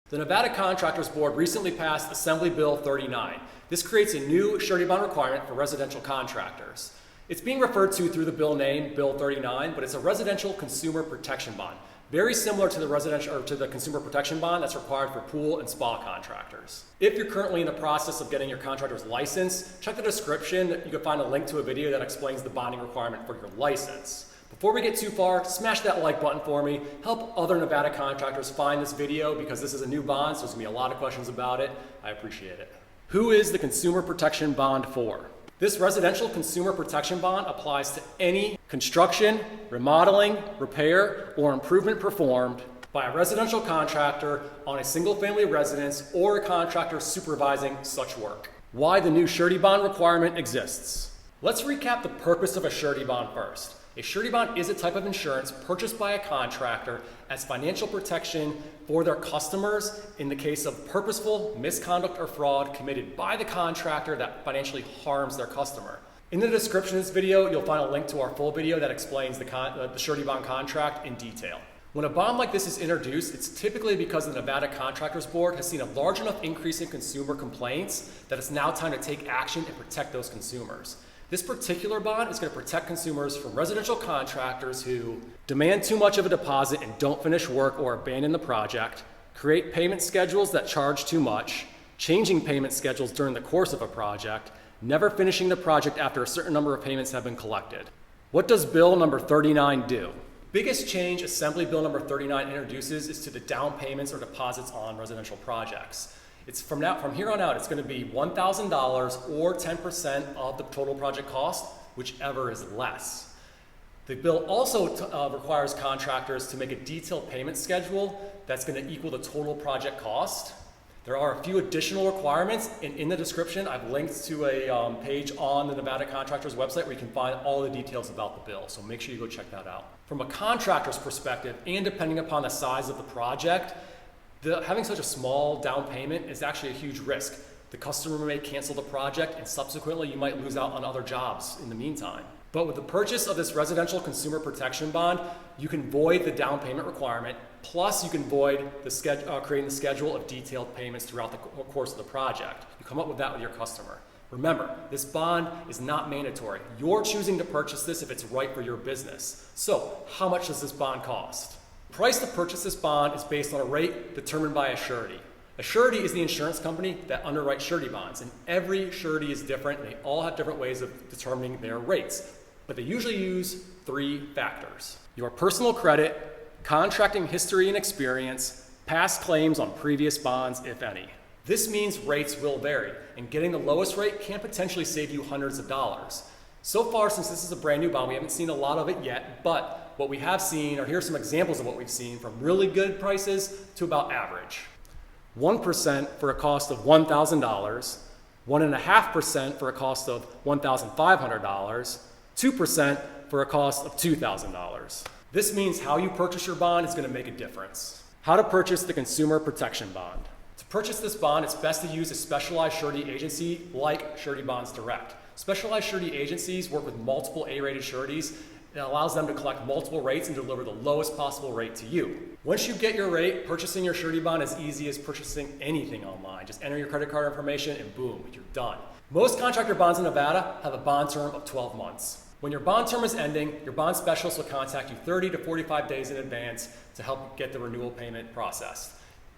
The Nevada Contractors Board recently passed Assembly Bill 39. This creates a new surety bond requirement for residential contractors. It's being referred to through the bill name, Bill 39, but it's a residential consumer protection bond, very similar to the consumer protection bond that's required for pool and spa contractors. If you're currently in the process of getting your contractor's license, check the description. You can find a link to a video that explains the bonding requirement for your license. Before we get too far, smash that like button for me. Help other Nevada contractors find this video because this is a new bond, so there's going to be a lot of questions about it. I appreciate it. Who is the consumer protection bond for? This residential consumer protection bond applies to any construction, remodeling, repair, or improvement performed by a residential contractor on a single-family residence or a contractor supervising such work. Why the new surety bond requirement exists. Let's recap the purpose of a surety bond first. A surety bond is a type of insurance purchased by a contractor as financial protection for their customers in the case of purposeful misconduct or fraud committed by the contractor that financially harms their customer. In the description of this video, you'll find a link to our full video that explains the surety bond contract in detail. When a bond like this is introduced, it's typically because the Nevada Contractors Board has seen a large enough increase in consumer complaints that it's now time to take action and protect those consumers. This particular bond is going to protect consumers from residential contractors who demand too much of a deposit and don't finish work or abandon the project, create payment schedules that charge too much, changing payment schedules during the course of a project, never finishing the project after a certain number of payments have been collected. What does Bill number 39 do? Biggest change Assembly Bill number 39 introduces is to the down payments or deposits on residential projects. It's from here on out, it's going to be $1,000 or 10% of the total project cost, whichever is less. The bill also requires contractors to make a detailed payment schedule that's going to equal the total project cost. There are a few additional requirements, and in the description, I've linked to a page on the Nevada Contractors website where you can find all the details about the bill, so make sure you go check that out. From a contractor's perspective, and depending upon the size of the project, having such a small down payment is actually a huge risk. The customer may cancel the project and subsequently you might lose out on other jobs in the meantime. But with the purchase of this residential consumer protection bond, you can void the down payment requirement, plus you can void creating the schedule of detailed payments throughout the course of the project. You come up with that with your customer. Remember, this bond is not mandatory. You're choosing to purchase this if it's right for your business. So, how much does this bond cost? The price to purchase this bond is based on a rate determined by a surety. A surety is the insurance company that underwrites surety bonds, and every surety is different, and they all have different ways of determining their rates. But they usually use 3 factors: your personal credit, contracting history and experience, past claims on previous bonds, if any. This means rates will vary, and getting the lowest rate can potentially save you hundreds of dollars. So far, since this is a brand new bond, we haven't seen a lot of it yet, but what we have seen, or here's some examples of what we've seen, from really good prices to about average. 1% for a cost of $1,000, 1.5% for a cost of $1,500, 2% for a cost of $2,000. This means how you purchase your bond is going to make a difference. How to purchase the consumer protection bond. To purchase this bond, it's best to use a specialized surety agency like Surety Bonds Direct. Specialized surety agencies work with multiple A-rated sureties. It allows them to collect multiple rates and deliver the lowest possible rate to you. Once you get your rate, purchasing your surety bond is easy as purchasing anything online. Just enter your credit card information and boom, you're done. Most contractor bonds in Nevada have a bond term of 12 months. When your bond term is ending, your bond specialist will contact you 30 to 45 days in advance to help get the renewal payment processed.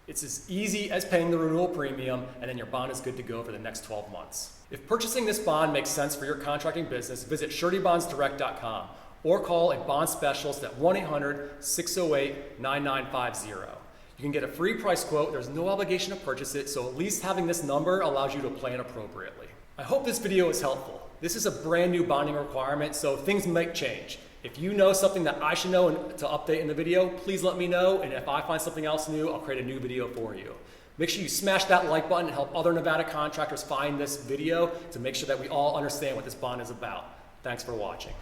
It's as easy as paying the renewal premium, and then your bond is good to go for the next 12 months. If purchasing this bond makes sense for your contracting business, visit suretybondsdirect.com. or call a bond specialist at 1-800-608-9950. You can get a free price quote. There's no obligation to purchase it, so at least having this number allows you to plan appropriately. I hope this video is helpful. This is a brand new bonding requirement, so things might change. If you know something that I should know to update in the video, please let me know, and if I find something else new, I'll create a new video for you. Make sure you smash that like button and help other Nevada contractors find this video to make sure that we all understand what this bond is about. Thanks for watching.